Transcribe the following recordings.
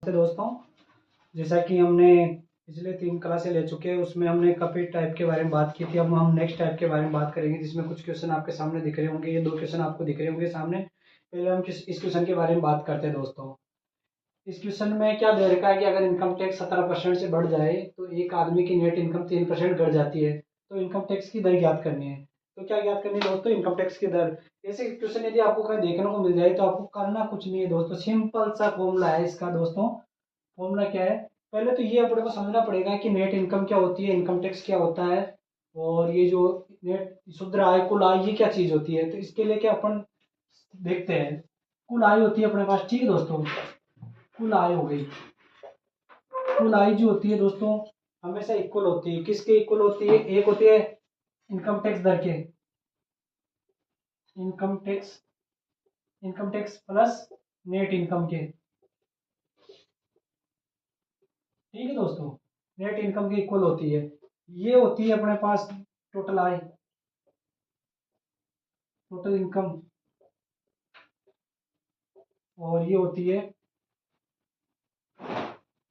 तो दोस्तों, जैसा कि हमने पिछले 3 क्लासें ले चुके हैं, उसमें हमने काफ़ी टाइप के बारे में बात की थी। अब हम नेक्स्ट टाइप के बारे में बात करेंगे, जिसमें कुछ क्वेश्चन आपके सामने दिख रहे होंगे। ये 2 क्वेश्चन आपको दिख रहे होंगे सामने। पहले हम इस क्वेश्चन के बारे में बात करते हैं दोस्तों। इस क्वेश्चन में क्या दे रखा है कि अगर इनकम टैक्स 17% से बढ़ जाए तो एक आदमी की नेट इनकम 3% घट जाती है, तो इनकम टैक्स की दर ज्ञात करनी है। तो क्या ज्ञात करनी है दोस्तों? इनकम टैक्स की दर। ऐसे क्वेश्चन यदि आपको कहीं देखने को मिल जाए तो आपको करना कुछ नहीं है दोस्तों, सिंपल सा फॉर्मूला है इसका दोस्तों। फॉर्मूला क्या है? पहले तो ये अपने को समझना पड़ेगा कि नेट इनकम क्या होती है, इनकम टैक्स क्या होता है, और ये जो नेट शुद्ध आय, कुल आय, ये क्या चीज होती है। तो इसके लिए क्या अपन देखते हैं। कुल आय होती है अपने पास, ठीक है दोस्तों। कुल आय हो गई। कुल आय जो होती है दोस्तों हमेशा इक्वल होती है। किसके इक्वल होती है? एक होती है इनकम टैक्स दर के, income tax, income tax plus net income के, ठीक है दोस्तों। नेट इनकम की इक्वल होती है। ये होती है अपने पास टोटल आय, टोटल इनकम, और ये होती है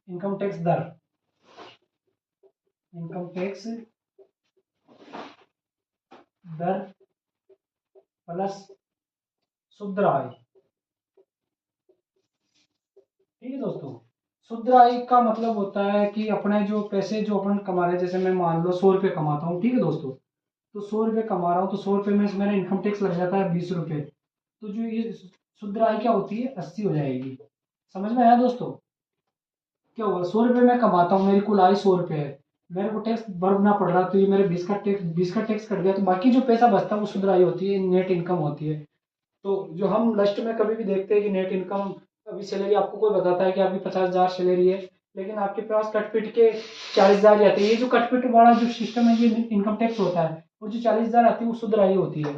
इनकम टैक्स दर, इनकम टैक्स दर प्लस शुद्ध आय, ठीक है दोस्तों। शुद्ध आय का मतलब होता है कि अपने जो पैसे जो अपन कमा रहे हैं, जैसे मैं मान लो 100 रुपये कमाता हूँ, ठीक है दोस्तों। तो 100 रुपये कमा रहा हूँ, तो 100 रुपये में से मेरा इनकम टैक्स लग जाता है 20 रुपये। तो जो ये शुद्ध आय क्या होती है? 80 हो जाएगी। समझ में आया दोस्तों? क्या होगा? 100 रुपये मैं कमाता हूँ, मेरी कुल आय 100 रुपये है, मेरे को टैक्स भरना पड़ रहा है, तो ये मेरे 20 का टैक्स कट गया, तो बाकी जो पैसा बचता है वो शुद्ध आय होती है, नेट इनकम होती है। तो जो हम लास्ट में कभी भी देखते हैं कि नेट इनकम, अभी सैलरी आपको कोई बताता है कि आपकी 50,000 सैलरी है, लेकिन आपके पास कटपिट के 40,000 आते हैं। ये जो कटपिट वाला जो सिस्टम है, ये इनकम टैक्स होता है, और जो 40,000 आती है वो शुद्ध आय होती है,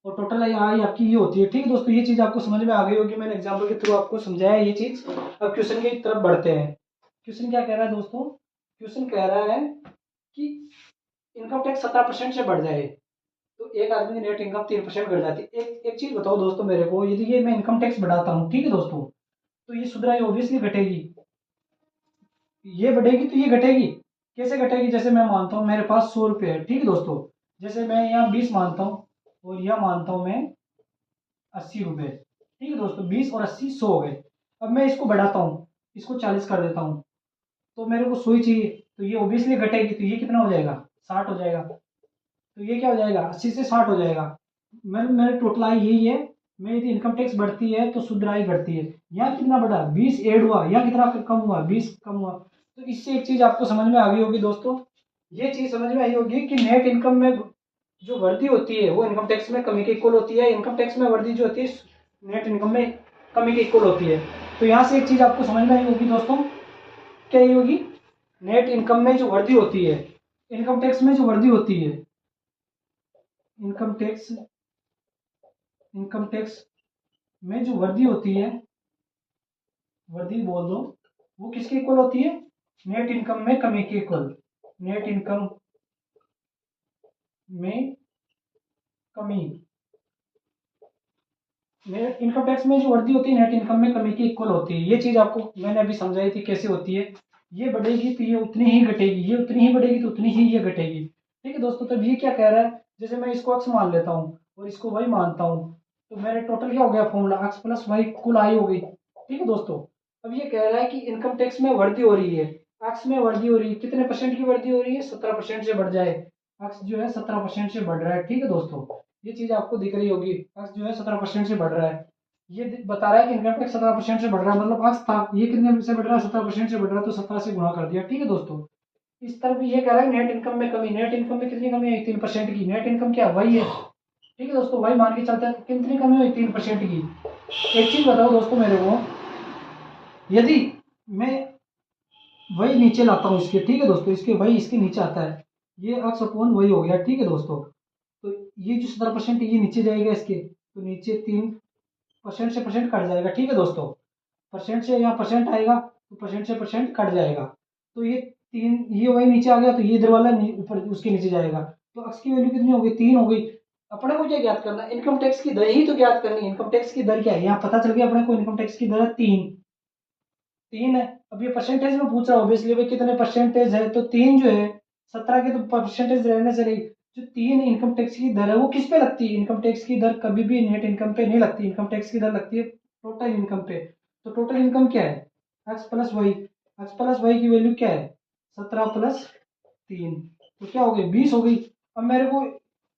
और टोटल आय आपकी ये होती है, ठीक है दोस्तों। ये चीज आपको समझ में आ गई होगी, मैंने एग्जाम्पल के थ्रू आपको समझाया ये चीज। अब क्वेश्चन की तरफ बढ़ते हैं। क्वेश्चन क्या कह रहा है दोस्तों? क्वेश्चन कह रहा है कि इनकम टैक्स 17% से बढ़ जाए तो एक आदमी की नेट इनकम 3% घट जाती है। एक एक चीज बताओ दोस्तों मेरे को, यदि ये मैं इनकम टैक्स बढ़ाता हूँ, ठीक है दोस्तों, तो ये शुद्ध आय ऑब्वियसली घटेगी। ये बढ़ेगी तो ये घटेगी। कैसे घटेगी? जैसे मैं मानता हूँ मेरे पास 100 रुपये है, ठीक है दोस्तों। जैसे मैं यहाँ 20 मानता हूँ, और यह मानता हूँ मैं 80 रुपये, ठीक है दोस्तों। 20 और 80 100 हो गए। अब मैं इसको बढ़ाता हूँ, इसको 40 कर देता हूँ, तो मेरे को 100 ही चाहिए, तो ये ऑब्वियसली घटेगी, तो ये कितना हो जाएगा? 60 हो जाएगा। तो ये क्या हो जाएगा? 80 से 60 हो जाएगा। मेरे टोटल आय यही है। मैं यदि इनकम टैक्स बढ़ती है तो शुद्ध आय घटती है। यहाँ कितना बढ़ा? 20 ऐड हुआ, यहाँ कितना कम हुआ? 20 कम हुआ। तो इससे एक चीज आपको समझ में आ गई होगी दोस्तों। ये चीज समझ में आई होगी कि नेट इनकम में जो वृद्धि होती है वो इनकम टैक्स में कमी के इक्वल होती है, इनकम टैक्स में वृद्धि जो होती है नेट इनकम में कमी के इक्वल होती है। तो यहाँ से एक चीज आपको समझ में आई होगी दोस्तों। क्या ये होगी? नेट इनकम में जो वृद्धि होती है, इनकम टैक्स में जो वृद्धि होती है, इनकम टैक्स, इनकम टैक्स में जो वृद्धि होती है, वृद्धि बोल दो, वो किसके इक्वल होती है? नेट इनकम में कमी के इक्वल। नेट इनकम में कमी, नेट इनकम टैक्स में जो वृद्धि होती है नेट इनकम में कमी की इक्वल होती है। ये चीज आपको मैंने अभी समझाई थी कैसे होती है। ये बढ़ेगी तो ये उतनी ही घटेगी, ये उतनी ही बढ़ेगी तो उतनी ही ये घटेगी, ठीक है दोस्तों। तब ये क्या कह रहा है? जैसे मैं इसको अक्स मान लेता हूँ और इसको वाई मानता हूँ, तो मेरे टोटल क्या हो गया? फॉर्मूला अक्स प्लस वाई कुल आई हो गई, ठीक है दोस्तों। अब ये कह रहा है कि इनकम टैक्स में वृद्धि हो रही है, अक्स में वृद्धि हो रही है, कितने परसेंट की वृद्धि हो रही है? 17% से बढ़ जाए। अक्स जो है 17% से बढ़ रहा है, ठीक है दोस्तों। ये चीज आपको दिख रही होगी, अक्स जो है 17% से बढ़ रहा है। ये बता रहा है कि इनकम टैक्स 17% से बढ़ रहा है, मतलब अक्स था ये कितने से बढ़ रहा है? 17% से बढ़ रहा है, तो 17 से गुणा कर दिया, ठीक है दोस्तों। इस तरफ ये कह रहा है नेट इनकम में कमी। नेट इनकम में कितनी कमी है? 3% की। नेट इनकम क्या? वही है, ठीक है दोस्तों। वही मान के चलते हैं, कितनी कमी हुई? 3% की। एक चीज बताओ दोस्तों मेरे को, यदि मैं वही नीचे लाता हूँ इसके, ठीक है दोस्तों, इसके वही इसके नीचे आता है, ये अक्स अपॉन वही हो गया, ठीक है दोस्तों। तो ये जो 17% ये नीचे जाएगा इसके, तो नीचे 3% से परसेंट कट जाएगा, ठीक है दोस्तों। परसेंट से यहाँ परसेंट आएगा, तो परसेंट से परसेंट कट जाएगा, तो ये 3, ये वही नीचे आ गया, तो ये इधर वाला ऊपर उसके नीचे जाएगा, तो अक्स की वैल्यू कितनी हो गई? 3 हो गई। अपने को क्या ज्ञात करना है? इनकम टैक्स की दर ही तो ज्ञात करनी है। इनकम टैक्स की दर क्या है? यहाँ पता चल गया अपने को, इनकम टैक्स की दर है 3। 3 है। अब ये परसेंटेज में पूछ रहा हूँ ऑब्वियसली भाई कितने परसेंटेज है, तो 3 जो है 17 के तो परसेंटेज रहने से रही। जो 3 इनकम टैक्स की दर है वो किस पे लगती है? इनकम टैक्स की दर कभी भी नेट इनकम पे नहीं लगती, इनकम टैक्स की दर लगती है टोटल इनकम पे। तो टोटल इनकम क्या है? X plus Y. X plus Y की वैल्यू क्या है? 17 प्लस 3, तो क्या हो गई? 20 हो गई। अब मेरे को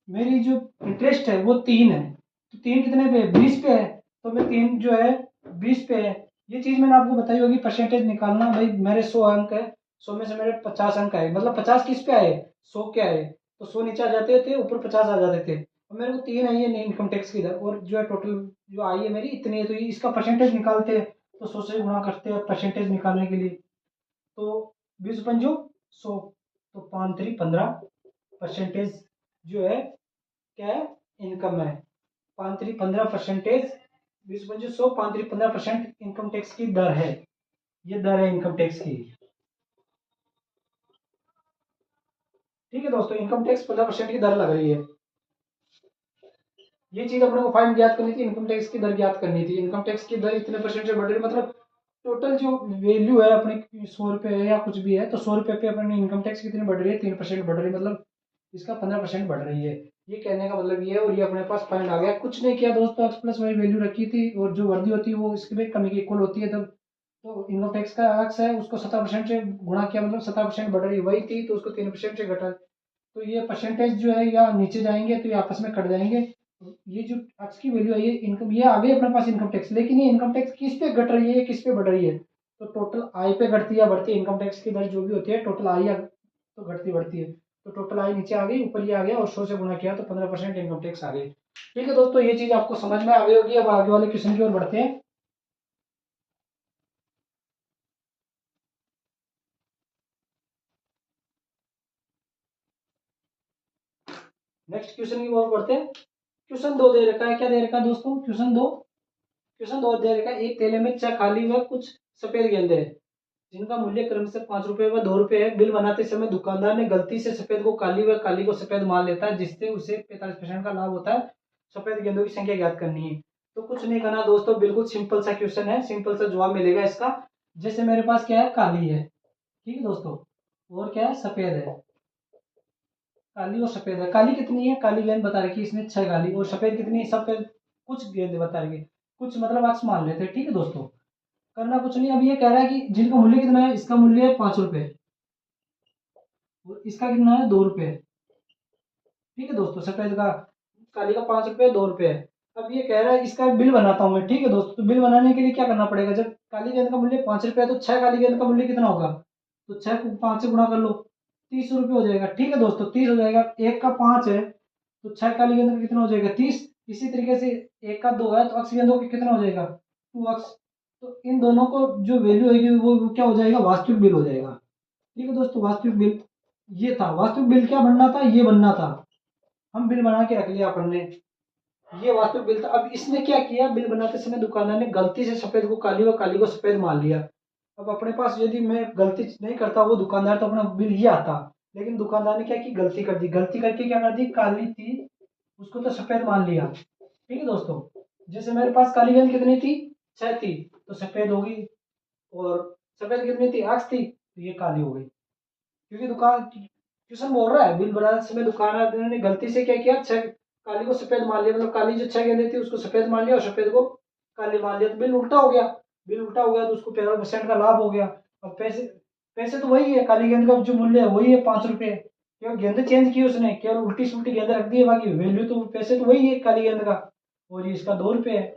मेरी जो इंटरेस्ट है वो 3 है, तो 3 कितने पे है? 20 पे है। तो मैं 3 जो है 20 पे है। ये चीज मैंने आपको बताई होगी, परसेंटेज निकालना भाई। मेरे 100 अंक है, 100 में से मेरे 50 अंक आए, मतलब 50 किस पे आए? 100 के आए। तो 100 नीचे आ जाते थे, ऊपर 50 आ जाते थे। और मेरे को 3 आई है इनकम टैक्स की दर, और जो है टोटल जो आई है मेरी इतनी है। तो इसका परसेंटेज निकालते हैं, तो 100 से गुणा करते हैं परसेंटेज निकालने के लिए। तो 20 पंजो 100, तो 5 3 15 परसेंटेज जो है क्या है? इनकम है। 5 3 15%, 20 25 100, 5 3 15% इनकम टैक्स की दर है। ये दर है इनकम टैक्स की। ठीक है दोस्तों, इनकम टैक्स 15% की दर लग रही है। ये चीज अपने को फाइन ज्ञात करनी थी, इनकम टैक्स की दर ज्ञात करनी थी। इनकम टैक्स की दर इतने परसेंट से बढ़ रही है, मतलब टोटल जो वैल्यू है अपने 100 रुपए है या कुछ भी है, तो 100 रुपए पे अपनी इनकम टैक्स कितनी बढ़ रही है? 3% बढ़ रही है, मतलब इसका 15% बढ़ रही है। ये कहने का मतलब ये है। और ये अपने पास पॉइंट आ गया, कुछ नहीं किया दोस्तों, एक्स प्लस वाई वैल्यू रखी थी, और जो वर्दी होती है वो इसके में कमी के इक्वल होती है। तब तो इनकम टैक्स का एक्स है, उसको 17% से गुणा किया, मतलब 17% बढ़ रही है वही थी, तो उसको 3% से घटा। तो ये परसेंटेज जो है या नीचे जाएंगे तो ये आपस में कट जाएंगे। ये जो एक्स की वैल्यू है ये इनकम, ये आ गई अपने पास इनकम टैक्स। लेकिन ये इनकम टैक्स किस पे घट रही है, किस पे बढ़ रही है? तो टोटल आय पे घटती है या बढ़ती है? इनकम टैक्स की दर जो भी होती है टोटल आय या तो घटती बढ़ती है। तो टोटल आय नीचे आ गई, ऊपर ये आ गया, और 100 से गुणा किया तो 15% इनकम टैक्स आ गई। ठीक है दोस्तों, ये चीज आपको समझ में आ गई होगी। अब आगे वाले क्वेश्चन की ओर बढ़ते हैं। नेक्स्ट क्वेश्चन की ओर बढ़ते हैं। क्वेश्चन 2 दे रखा है, क्या दे रखा है दोस्तों? क्वेश्चन दो अध्याय का, एक थैले में 6 खाली व कुछ सफेद गेंदे हैं, जिनका मूल्य क्रमशः 5 रुपए व 2 रुपए है। बिल बनाते समय दुकानदार ने गलती से सफेद को काली व काली को सफेद मान लेता है, जिससे उसे 45% का लाभ होता है। सफेद गेंदों की संख्या ज्ञात करनी है। तो कुछ नहीं करना दोस्तों, बिल्कुल सिंपल सा क्वेश्चन है, सिंपल सा जवाब मिलेगा इसका। जैसे मेरे पास क्या है? काली है, ठीक है दोस्तों, और क्या है? सफेद है। काली और सफेद है। काली कितनी है? काली गेंद बता रखी है इसमें 6 काली, और सफेद कितनी है? सफेद कुछ गेंद बता रखी है, कुछ मतलब अक्स मान लेते हैं। ठीक है दोस्तों, करना कुछ नहीं। अब ये कह रहा है कि जिनका मूल्य कितना है? इसका मूल्य है 5 रुपए, और इसका कितना है? 2 रुपए। ठीक है दोस्तों, सफेद का, काली का 5 रुपए 2 रुपए है। अब ये कह रहा है इसका बिल बनाता हूँ मैं। ठीक है दोस्तों, तो बिल बनाने के लिए क्या करना पड़ेगा? जब काली गेंद का मूल्य 5 रुपए है, तो 6 काली गेंद का मूल्य कितना होगा? तो 6 को 5 से गुणा कर लो, 30 रुपये हो जाएगा। ठीक है दोस्तों, 30 हो जाएगा। एक का 5 है, तो 6 काली गेंद का कितना हो जाएगा? 30। इसी तरीके से एक का 2 है, तो अक्स गेंदों का कितना हो जाएगा? 2 अक्स। तो इन दोनों को जो वैल्यू होगी वो क्या हो जाएगा? वास्तविक बिल हो जाएगा। ठीक है दोस्तों, वास्तविक बिल ये था। वास्तविक बिल क्या बनना था? ये बनना था। हम बिल बना के रख लिया अपन ने, ये वास्तविक बिल था। अब इसने क्या किया? बिल बनाते समय दुकानदार ने गलती से सफेद को काली व काली को सफेद मान लिया। अब अपने पास यदि मैं गलती नहीं करता वो दुकानदार, तो अपना बिल ये आता। लेकिन दुकानदार ने क्या की? गलती कर दी। गलती करके क्या कर दी? काली थी उसको तो सफेद मान लिया। ठीक है दोस्तों, जैसे मेरे पास काली गेंद कितनी थी? 6 थी, तो सफेद हो गई। और सफेद कितनी थी? 8 थी, तो ये काली हो गई। क्योंकि दुकान क्वेश्चन बोल रहा है बिल बनाने समय दुकानदार ने गलती से क्या किया? 6 काली को सफेद मान लिया, मतलब काली जो 6 गेंदें थी उसको सफेद मान लिया और सफेद को काली मान लिया, तो बिल उल्टा हो गया। बिल उल्टा हो गया तो उसको 15% का लाभ हो गया। अब पैसे पैसे तो वही है, काली गेंद का जो मूल्य है वही है 5 रुपए। केवल गेंद चेंज की उसने, केवल उल्टी सुल्टी गेंद रख दी है, बाकी वैल्यू तो पैसे तो वही है काली गेंद का। और ये इसका 2 रुपये है।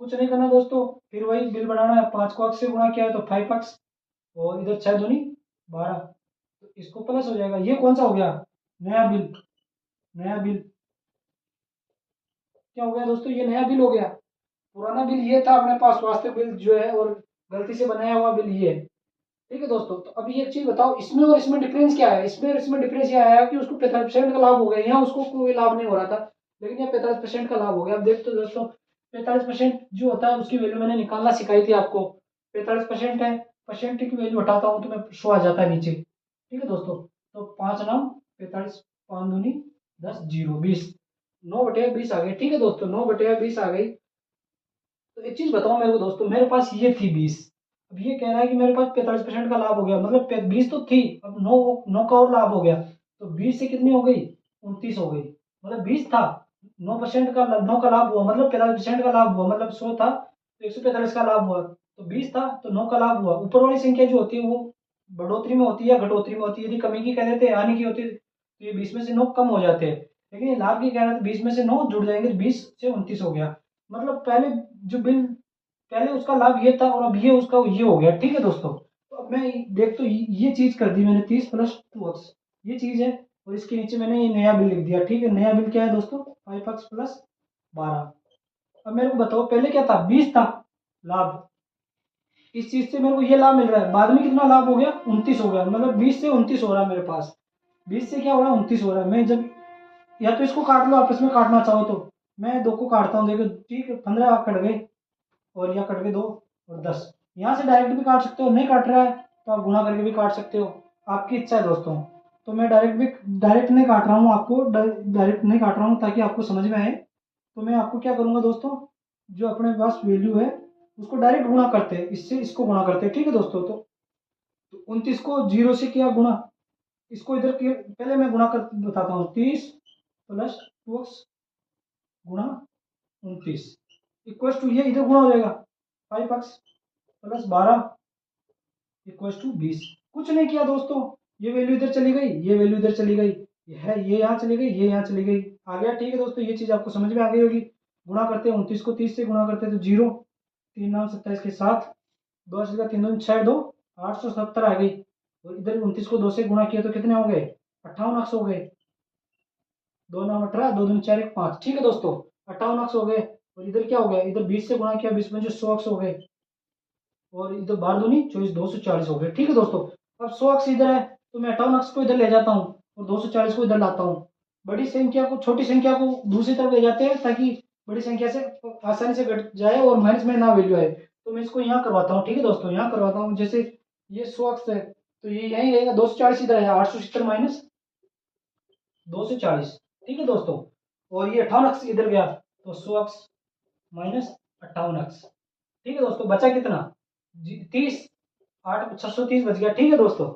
कुछ नहीं करना दोस्तों, फिर वही बिल बनाना है। 5 को अक्स से गुणा किया है तो 5 अक्स, और इधर 6 दूनी 12, तो इसको प्लस हो जाएगा। ये कौन सा हो गया? नया बिल। नया बिल क्या हो गया दोस्तों? ये नया बिल हो गया। पुराना बिल ये था अपने पास, वास्तविक बिल जो है, और गलती से बनाया हुआ बिल ये है। ठीक है दोस्तों, तो अभी एक चीज बताओ, इसमें और इसमें डिफरेंस क्या है? इसमें और इसमें डिफरेंस ये आया कि उसको 45% का लाभ हो गया, यहाँ उसको कोई लाभ नहीं हो रहा था, लेकिन यहाँ 45% का लाभ हो गया। अब देखते हो दोस्तों, 45% जो होता है उसकी वैल्यू मैंने निकालना सिखाई थी आपको। 45% है, परसेंट की वैल्यू हटाता हूँ तो मैं शो आ जाता है नीचे। ठीक है दोस्तों, तो 5 9 45, 5 दूनी 10, 0 20, 9/20 आ गई। ठीक है दोस्तों, 9/20 आ गई। तो एक चीज बताओ मेरे को दोस्तों, मेरे पास ये थी 20, अब ये कह रहा है कि मेरे पास 45% का लाभ हो गया, मतलब 20 तो थी, अब 9 9 का और लाभ हो गया, तो 20 से कितनी हो गई, 29 हो गई। मतलब 20 था, 9% का 9 का लाभ हुआ, मतलब 45% का लाभ हुआ, मतलब 100 था तो 145 का लाभ हुआ, तो 20 था तो 9 का लाभ हुआ। ऊपर वाली संख्या जो होती है वो बढ़ोतरी में होती है या घटोतरी में होती है, यदि कमी की कह देते हैं हानि की होती है तो ये 20 में से 9 कम हो जाते हैं, लेकिन ये लाभ की कह रहा है तो 20 में से 9 जुड़ जाएंगे तो 20 से 29 हो गया। मतलब पहले जो बिल, पहले उसका लाभ ये था और अब ये उसका ये हो गया, ठीक है दोस्तों। तो अब मैं देख तो ये चीज कर दी मैंने, 30 प्लस 2x ये चीज है, और इसके नीचे मैंने ये नया बिल लिख दिया, ठीक है। नया बिल क्या है दोस्तों, 5x प्लस 12। अब मेरे को बताओ पहले क्या था, 20 था लाभ, इस चीज से मेरे को ये लाभ मिल रहा है, बाद में कितना लाभ हो गया, 29 हो गया, मतलब 20 से 29 हो रहा है मेरे पास, 20 से क्या हो रहा है, 29 हो रहा है। मैं जब, या तो इसको काट लो आपस में काटना चाहो तो, मैं दो को काटता हूँ, देखो ठीक है, 15 कट गए और यहाँ कट गए 2 और 10। यहाँ से डायरेक्ट भी काट सकते हो, नहीं काट रहा है तो आप गुणा करके भी काट सकते हो, आपकी इच्छा है दोस्तों। तो मैं डायरेक्ट नहीं काट रहा हूँ, आपको डायरेक्ट नहीं काट रहा हूँ ताकि आपको समझ में आए। तो मैं आपको क्या करूँगा दोस्तों, जो अपने पास वैल्यू है उसको डायरेक्ट गुणा करते हैं, इससे इसको गुणा करते हैं, ठीक है दोस्तों। तो 29 को 0 से किया गुणा, इसको इधर पहले मैं गुणा कर बताता हूँ, 30 प्लस 2x गुणा 29 इक्वल टू, ये इधर गुणा हो जाएगा, 5x प्लस 12 इक्वल टू 20। कुछ नहीं किया दोस्तों, ये वैल्यू इधर चली गई, ये वैल्यू इधर चली गई, ये है, ये यहाँ चली गई, ये यहाँ चली गई, आ गया, ठीक है दोस्तों। ये चीज आपको समझ में आ गई होगी। गुणा करते हैं 29 को 30 से गुणा करते हैं तो 0, 3 9 27 के साथ, 2 का 3 2 6 2 870 आ गई, और इधर 29 को 2 से गुणा किया तो कितने हो गए, 58 हो गए, 2 9 18, 2 2 4 1 5, ठीक है दोस्तों, 58 हो गए। और इधर क्या हो गया, इधर 20 से गुणा किया, 20 में जो 100 हो गए, और इधर 12 दूनी 24, 240 हो गए, ठीक है दोस्तों। अब 100 इधर है तो मैं 58 को इधर ले जाता हूँ और 240 को इधर लाता हूँ, बड़ी संख्या को छोटी संख्या को दूसरी तरफ ले जाते हैं ताकि बड़ी संख्या से आसानी से घट जाए और माइनस में ना वैल्यू आए। तो मैं इसको यहाँ करवाता हूँ, ठीक है दोस्तों, यहाँ करवाता हूँ। जैसे ये 100 है तो ये यही रहेगा, 240 इधर है, 870 माइनस 240, ठीक है दोस्तों। और ये 58 इधर गया तो 100 माइनस 58, ठीक है दोस्तों। बचा कितना, 30, 8 630 बच गया, ठीक है दोस्तों,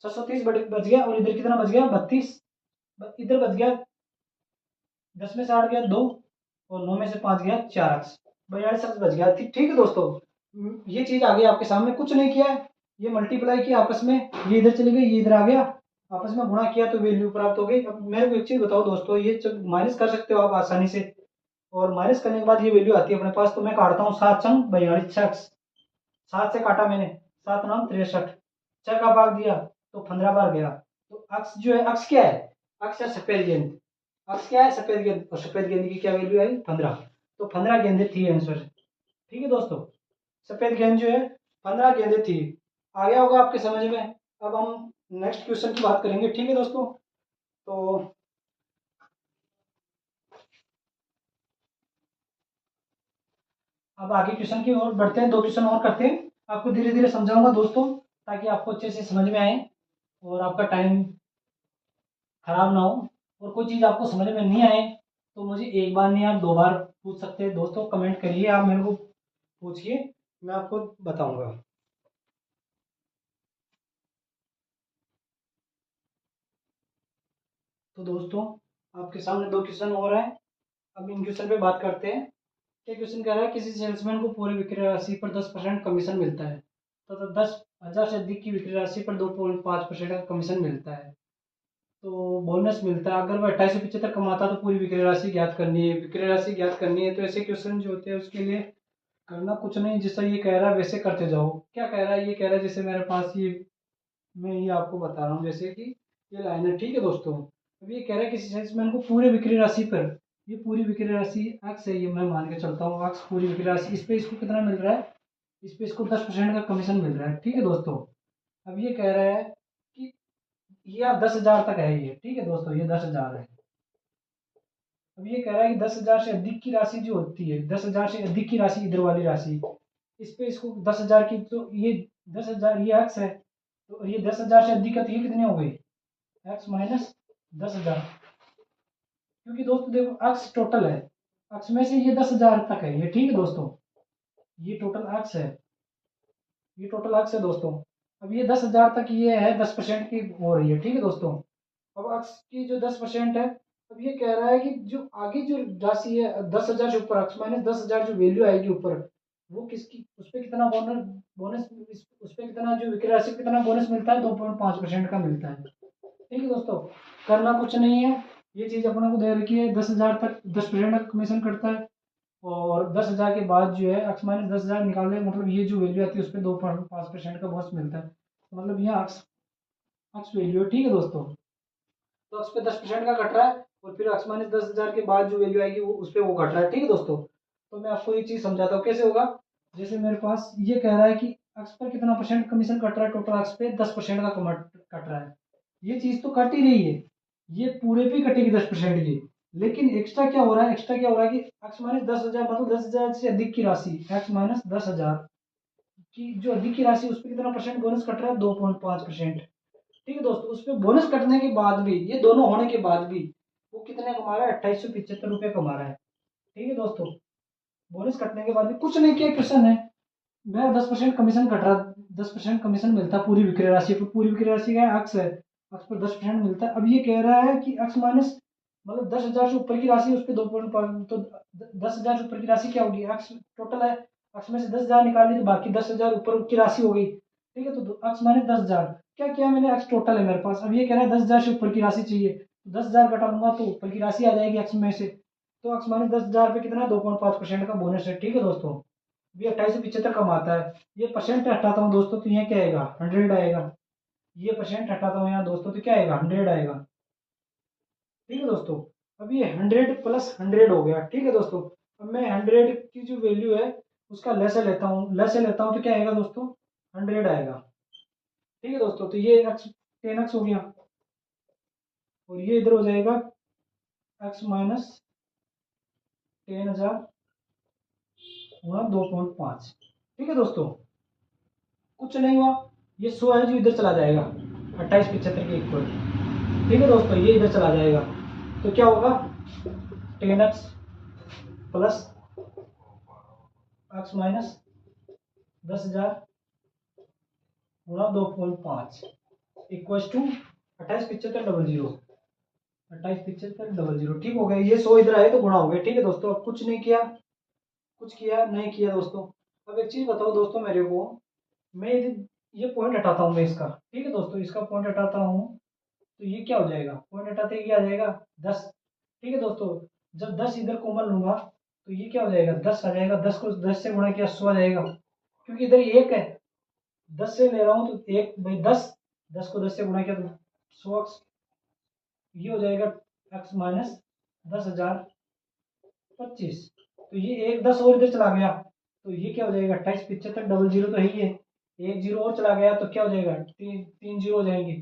630 बच गया। और इधर कितना बच गया, 32, इधर बच गया 10 में से 8 गया 2, और 9 में से 5 गया 4x, 42 बच गया, ठीक है दोस्तों। ये चीज आ गई आपके सामने, कुछ नहीं किया है, ये मल्टीप्लाई किया आपस में, ये इधर चली गई, ये इधर आ गया, आपस में गुणा किया तो वैल्यू प्राप्त हो गई। अब मेरे को एक चीज बताओ दोस्तों, ये जब माइनस कर सकते हो आप आसानी से, और माइनस करने के बाद ये वैल्यू आती है अपने पास, तो मैं काटता हूँ 7 चंग 42 6, 7 से काटा मैंने, 7 नाम 63, 6 का भाग दिया तो 15 बार गया। तो अक्स जो है, अक्स क्या है, अक्स है सफेद गेंद, अक्स क्या है, सफेद गेंद, और सफेद गेंद की क्या वैल्यू आई, 15, तो 15 गेंदे थी आंसर, ठीक है दोस्तों। सफेद गेंद जो है 15 गेंदे थी, आ गया होगा आपके समझ में। अब हम नेक्स्ट क्वेश्चन की बात करेंगे, ठीक है दोस्तों। तो अब आगे क्वेश्चन की ओर बढ़ते हैं, 2 क्वेश्चन और करते हैं, आपको धीरे धीरे समझाऊंगा दोस्तों ताकि आपको अच्छे से समझ में आए और आपका टाइम खराब ना हो। और कोई चीज़ आपको समझ में नहीं आए तो मुझे एक बार नहीं, आप 2 बार पूछ सकते हैं दोस्तों, कमेंट करिए, आप मेरे को पूछिए, मैं आपको बताऊंगा। तो दोस्तों आपके सामने 2 क्वेश्चन और हैं, अब इन क्वेश्चन पे बात करते हैं। ये क्वेश्चन कह रहा है, किसी सेल्समैन को पूरी बिक्री राशि पर 10% कमीशन मिलता है, तो 10,000 से अधिक की बिक्री राशि पर 2.5% का कमीशन मिलता है, तो बोनस मिलता है। अगर वह 2875 कमाता तो पूरी बिक्री राशि ज्ञात करनी है, बिक्री राशि ज्ञात करनी है। तो ऐसे क्वेश्चन जो होते हैं उसके लिए करना कुछ नहीं, जैसा ये कह रहा है वैसे करते जाओ। क्या कह रहा है, ये कह रहा है जैसे मेरे पास ये, मैं ये आपको बता रहा हूँ, जैसे कि ये लाइन है, ठीक है दोस्तों। अब ये कह रहा है किसी सेल्समैन को पूरे बिक्री राशि पर, ये पूरी बिक्री राशि एक्स है, ये मैं मान के चलता हूँ एक्स पूरी बिक्री राशि, इस पे इसको कितना मिल रहा है, इस पे इसको 10% का कमीशन मिल रहा है, ठीक है दोस्तों। अब ये कह रहा है कि ये आप 10,000 तक है ये, ठीक है दोस्तों, ये 10,000 है। अब ये कह रहा है कि 10,000 से अधिक की राशि जो होती है, 10,000 से अधिक की राशि इधर वाली राशि, इस पे इसको 10,000 की, तो ये 10,000 ये एक्स है, तो ये 10,000 से अधिक का, तो ये कितनी हो गई, एक्स माइनस 10,000, क्योंकि दोस्तों देखो एक्स टोटल है, एक्स में से ये 10,000 तक है ये, ठीक है दोस्तों, ये टोटल एक्स है, ये टोटल अक्स है दोस्तों। अब ये 10,000 तक ये है 10% की हो रही है, ठीक है दोस्तों। अब अक्स की जो 10% है, अब ये कह रहा है कि जो आगे जो राशि है 10,000 से ऊपर, अक्स माइनस 10,000 जो वैल्यू आएगी ऊपर, वो किसकी, उस पर कितना बोनस बोनस उस पर कितना जो विक्रय राशि पे कितना बोनस मिलता है, 2.5% का मिलता है, ठीक है दोस्तों। करना कुछ नहीं है, ये चीज़ अपने को दे रखी है 10,000 तक 10% का कमीशन कटता है, और 10,000 के बाद जो है एक्स माइनस 10,000 निकाले, मतलब ये जो वैल्यू आती है उस पर 2.5% का बोनस मिलता है, तो मतलब यहाँ एक्स एक्स वैल्यू है, ठीक है दोस्तों। तो एक्स पे 10% का कट रहा है, और फिर एक्स माइनस 10,000 के बाद जो वैल्यू आएगी वो उस पर वो कट रहा है, ठीक है दोस्तों। तो मैं आपको ये चीज़ समझाता हूँ कैसे होगा। जैसे मेरे पास ये कह रहा है कि एक्स पर कितना परसेंट कमीशन कट रहा है, टोटल एक्स पे 10% का कट रहा है, ये चीज़ तो कट ही रही है, ये पूरे पे कटेगी 10% की। लेकिन एक्स्ट्रा क्या हो रहा है, एक्स्ट्रा क्या हो रहा है कि एक्स माइनस 10,000 मतलब 10,000 से अधिक की राशि, एक्स माइनस 10,000 की जो अधिक की राशि उस पर कितना परसेंट बोनस कट रहा है, 2.5%, ठीक है दोस्तों। उस पर बोनस कटने के बाद भी, ये दोनों होने के बाद भी वो कितने कमा रहा है, 2875 रुपये कमा रहा है, ठीक है दोस्तों। बोनस कटने के बाद भी कुछ नहीं किया, क्वेश्चन है, मेरा 10% कमीशन कट रहा, 10% कमीशन मिलता है पूरी विक्रय राशि पर, पूरी विक्रय राशि का अक्स है, अक्स पर 10% मिलता है। अब ये कह रहा है कि अक्स माइनस मतलब 10,000 से ऊपर की राशि उस पर 2.5, तो 10,000 से ऊपर की राशि क्या होगी, अक्स टोटल है, अक्स में से 10,000 निकाल ली तो बाकी 10,000 ऊपर की राशि हो गई, ठीक है। तो अक्स माइनस 10,000, क्या किया मैंने, अक्स टोटल है मेरे पास, अब ये कह रहा है 10,000 से ऊपर की राशि चाहिए, 10,000 घटा लूंगा तो ऊपर की राशि आ जाएगी अक्स में से, तो अक्स माइनस 10,000 पे कितना 2.5% का बोनस है, ठीक है दोस्तों। ये 2875 कमाता है, ये परसेंट हटाता हूँ दोस्तों तो यहाँ क्या आएगा, 100 आएगा, ये परसेंट हटाता हूँ यहाँ दोस्तों तो क्या आएगा, 100 आएगा, ठीक है दोस्तों। अब ये 100 + 100 हो गया, ठीक है दोस्तों। अब मैं 100 की जो वैल्यू है उसका लेसे लेता हूँ, लेसे लेता हूँ तो क्या आएगा दोस्तों, 100 आएगा, ठीक है दोस्तों। तो ये एक्स 10x हो गया, और ये इधर हो जाएगा एक्स माइनस 10,000 गुणा 2.5, ठीक है दोस्तों। कुछ नहीं हुआ, ये 100 है जो इधर चला जाएगा 2875 के इक्वल, ठीक है दोस्तों, ये इधर चला जाएगा, तो क्या होगा 10x प्लस एक्स माइनस 10,000 गुणा 2.5 इक्वल टू 287500, 287500, ठीक हो गया। ये 100 इधर आए तो गुणा हो गया, ठीक है दोस्तों। अब कुछ नहीं किया, कुछ किया नहीं किया दोस्तों। अब एक चीज बताओ दोस्तों मेरे को, मैं ये पॉइंट हटाता हूँ मैं इसका, ठीक है दोस्तों, इसका पॉइंट हटाता हूँ तो ये क्या हो जाएगा, पॉइंट हटाते ही क्या आ जाएगा 10, ठीक है दोस्तों। जब 10 इधर कॉमन लूंगा तो ये क्या हो जाएगा 10 आ जाएगा, 10 को 10 से गुणा किया 100 आ जाएगा, क्योंकि इधर एक है 10 से ले रहा हूँ तो एक भाई 10, 10 को 10 से गुणा किया तो 100x, ये हो जाएगा एक्स माइनस 10,025, तो ये एक 10 और इधर चला गया तो ये क्या हो जाएगा 287500 तो है ही है, एक जीरो और चला गया तो क्या हो जाएगा, तीन तीन जीरो हो जाएंगे,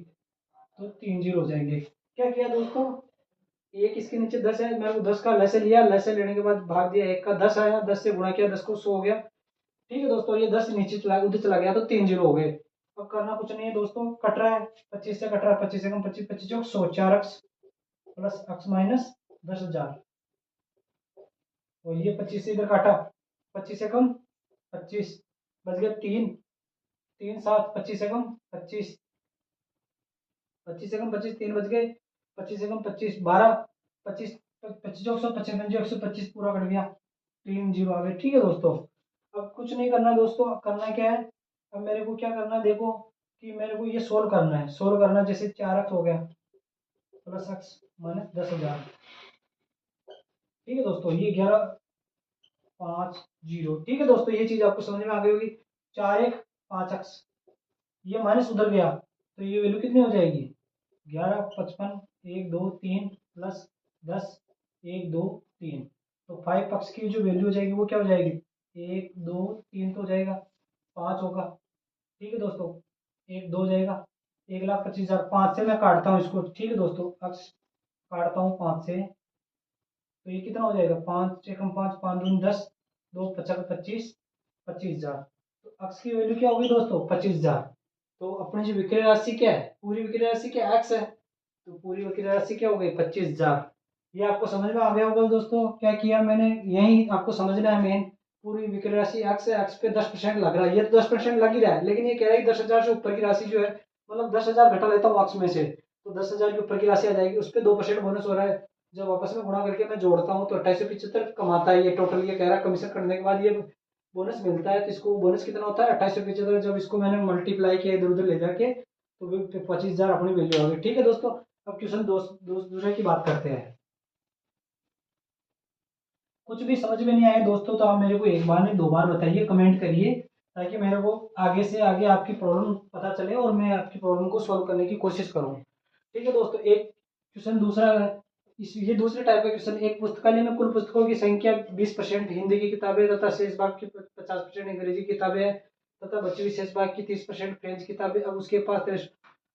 तो 3 जीरो हो जाएंगे। क्या किया दोस्तों, एक इसके नीचे 10 है, मैं वो 10 का लैसे लिया, लैसे लेने के बाद भाग दिया, एक का 10 आया, 10 से गुणा किया 10 को 100 हो गया, ठीक है दोस्तों। ये 10 नीचे चला उधर चला गया तो 3 जीरो हो गए। अब करना कुछ नहीं है दोस्तों, कट रहा है 25 से, कट रहा है 25 से कम 25, 25 चौक 100, 4x प्लस एक्स माइनस 10,000, और ये 25 से इधर काटा, 25 से कम 25 बच गया 3, 3 7 25 से कम 25, 25 से कम 25 3 बच गए, 25 से कम 25 12, 25 25 चौक 100, 55 125 पूरा कट गया, 3 जीरो आ गए, ठीक है दोस्तों। अब कुछ नहीं करना दोस्तों, करना क्या है, अब मेरे को क्या करना है देखो, कि मेरे को ये सोल्व करना है, सोल्व करना है, जैसे 4x हो गया प्लस एक्स माइनस 10,000, ठीक है दोस्तों, ये 1150, ठीक है दोस्तों, ये चीज आपको समझ में आ गई होगी। 4 1 5x, ये माइनस उधर गया तो ये वैल्यू कितनी हो जाएगी 11 55 1 2 3 प्लस 10 1 2 3, तो 5x की जो वैल्यू हो जाएगी वो क्या हो जाएगी 1 2 3 तो हो जाएगा 5 होगा, ठीक है दोस्तों, 1 2 हो जाएगा 1,25,000, 5 से मैं काटता हूँ इसको, ठीक है दोस्तों, अक्स काटता हूँ 5 से, तो ये कितना हो जाएगा 5 से कम 5, 5 दूनी 10, 2 पचास 25, 25,000, तो अक्स की वैल्यू क्या होगी दोस्तों 25,000। तो अपनी जो विक्रय राशि क्या है, पूरी विक्रय राशि क्या एक्स है, तो पूरी विक्रय राशि क्या हो गई 25,000। ये आपको समझ में आ गया होगा दोस्तों, क्या किया मैंने, यही आपको समझना है मेन, पूरी विक्रय राशि एक्स पे 10% लग रहा है, ये तो 10% लग ही रहा है, लेकिन ये कह रहा है कि 10,000 से ऊपर की राशि जो है, मतलब 10,000 घटा लेता हूँ एक्स में से, तो 10,000 के ऊपर की राशि आ जाएगी, उस पर 2% बोनस हो रहा है। जब आपस में गुणा करके मैं जोड़ता हूँ तो 2875 कमाता है ये टोटल, ये कह रहा है कमीशन करने के बाद ये बोनस मिलता है। तो इसको बोनस कितना होता है 2875, जब इसको मैंने मल्टीप्लाई किया इधर उधर ले जाके तो 25,000 अपनी वैल्यू आ गई। ठीक है दोस्तों, अब क्वेश्चन दूसरे की बात करते हैं। कुछ भी समझ में नहीं आए दोस्तों तो आप मेरे को एक बार नहीं दो बार बताइए, कमेंट करिए, ताकि मेरे को आगे से आगे आपकी प्रॉब्लम पता चले और मैं आपकी प्रॉब्लम को सॉल्व करने की कोशिश करूँ। ठीक है दोस्तों, एक क्वेश्चन दूसरा, ये दूसरे टाइप का क्वेश्चन, एक पुस्तकालय में कुल पुस्तकों की संख्या 20% हिंदी की किताबें तथा शेष भाग की 50% अंग्रेजी किताबें तथा बची हुई शेष भाग की 30% फ्रेंच किताबें। अब उसके पास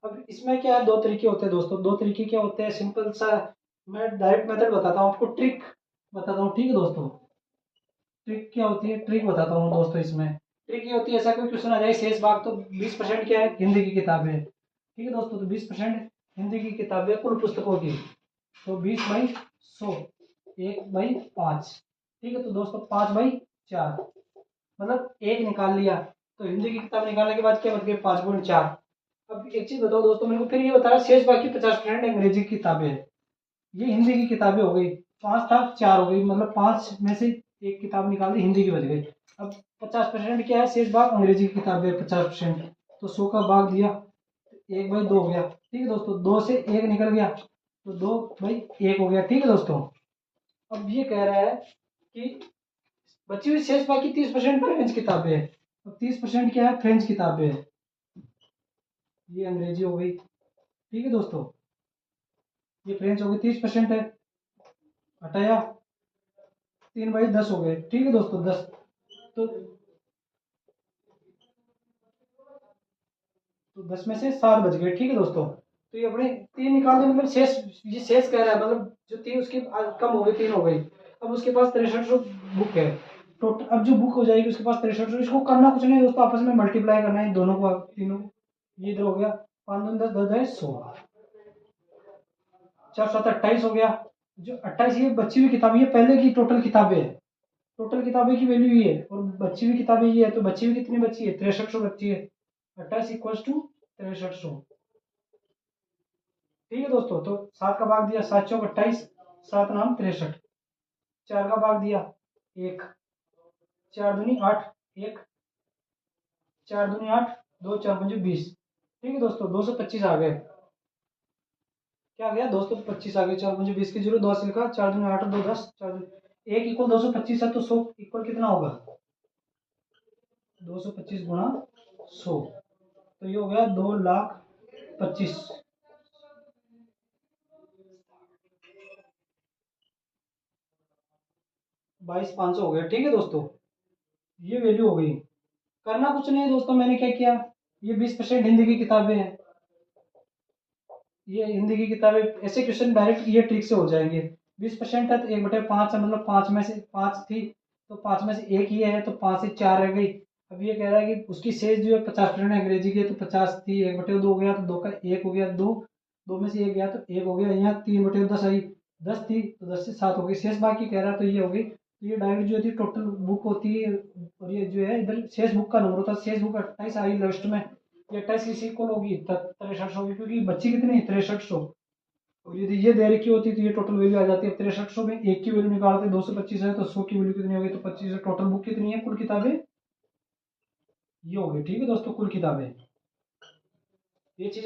अब इसमें क्या है, दो तरीके होते हैं दोस्तों, दो तरीके क्या होते हैं, सिंपल सा मैं डायरेक्ट मेथड बताता हूँ आपको, ट्रिक बताता हूँ। ठीक है दोस्तों, ट्रिक क्या होती है, ट्रिक बताता हूँ दोस्तों। इसमें ट्रिक ये होती है, ऐसा कोई क्वेश्चन आ जाए शेष भाग, तो 20% क्या है हिंदी की किताबें। ठीक है दोस्तों, तो 20% हिंदी की किताबें कुल पुस्तकों की, तो 20/100, 1/5। ठीक है, तो दोस्तों 5/4, मतलब एक निकाल लिया, तो हिंदी की किताब निकालने के बाद क्या बच गई 5/4। अब एक चीज बताओ दोस्तों मेरे को, फिर ये बता रहा शेष बाकी 50% अंग्रेजी की किताबें है। ये हिंदी की किताबें हो गई, पांच था चार हो गई, मतलब पांच में से एक किताब निकाल दी, हिंदी की बच गई। अब 50% क्या है शेष भाग अंग्रेजी की किताबें 50%, तो 100 का भाग दिया, 1/2 हो गया। ठीक है दोस्तों, दो से एक निकल गया तो 2/1 हो गया। ठीक है दोस्तों, अब ये कह रहा है कि बची हुई शेष बाकी 30% फ्रेंच किताबें है। अब 30% क्या है फ्रेंच किताबें है, ये अंग्रेजी हो गई। ठीक है दोस्तों, ये फ्रेंच हो गई 30% है, हटाया 3/10 हो गए। ठीक है दोस्तों, 10, तो 10 में से 7 बच गए। ठीक है दोस्तों, तो ये अपने तीन निकाल दे, मतलब शेष, ये शेष कह रहा है, मतलब जो तीन उसकी कम हो गई, 3 हो गई। अब उसके पास 63 बुक है टोटल, अब जो बुक हो जाएगी उसके पास 63, इसको करना कुछ नहीं दोस्तों, आपस में मल्टीप्लाई करना है दोनों को, तीनों, ये इधर हो गया 5 दूनी 10, 10 है 100, 4 7 28 हो गया। जो 28 ये बची हुई किताबें, ये पहले की टोटल किताबें है, टोटल किताबें की वैल्यू ये है, और बची हुई किताबें ये है, तो बची हुई कितनी बची है 63 बची है, 28 इक्वल टू 63। ठीक है दोस्तों, तो 7 का भाग दिया, 7 चौक 28, 7 नाम 63, 4 का भाग दिया 1, 4 दूनी 8, 1, 4 दूनी 8, 2 4 5 20। ठीक है दोस्तों, 225 आ गए, क्या आ गया 225 आ गए, 4 5 20 की जीरो 2 से लिखा, 4 दूनी 8, 2 10, 4 1 इक्वल 225 है, तो 100 इक्वल कितना होगा 225 गुणा 100, तो ये हो गया 2,25,000, 22,500 हो गया। ठीक है दोस्तों, ये वैल्यू हो गई। करना कुछ नहीं है दोस्तों, मैंने क्या किया, ये 20% हिंदी की किताबें हैं, ये हिंदी की किताबें, ऐसे क्वेश्चन डायरेक्ट ये ट्रिक से हो जाएंगे। 20% है तो 1/5 है, मतलब 5 में से 5 थी, तो 5 में से एक ये है, तो 5 से 4 रह गई। अब ये कह रहा है कि उसकी शेष जो है 50% अंग्रेजी की है, तो 50 थी, 1/2 हो गया, तो 2 का 1 हो गया, 2 2 में से 1 गया तो 1 हो गया, यहाँ 3/10 आई, 10 थी तो 10 से 7 हो गई, शेष बाकी कह रहा है, तो ये हो गई। तो ये डायरेक्ट जो होती है टोटल बुक होती है, और ये जो है इधर शेष बुक का नंबर होता है, शेष बुक 28 आई लास्ट में, ये 28 किसी इक्वल होगी 6300 की, क्योंकि बच्ची कितनी 6300, और यदि ये दे रखी होती तो ये टोटल वैल्यू आ जाती है 6300 में, एक की वैल्यू निकालते 225 है, तो 100 की वैल्यू कितनी होगी, तो 25 है, टोटल बुक कितनी है कुल किताबें, ये हो गई। ठीक है दोस्तों, कुल किताबें, ये चीज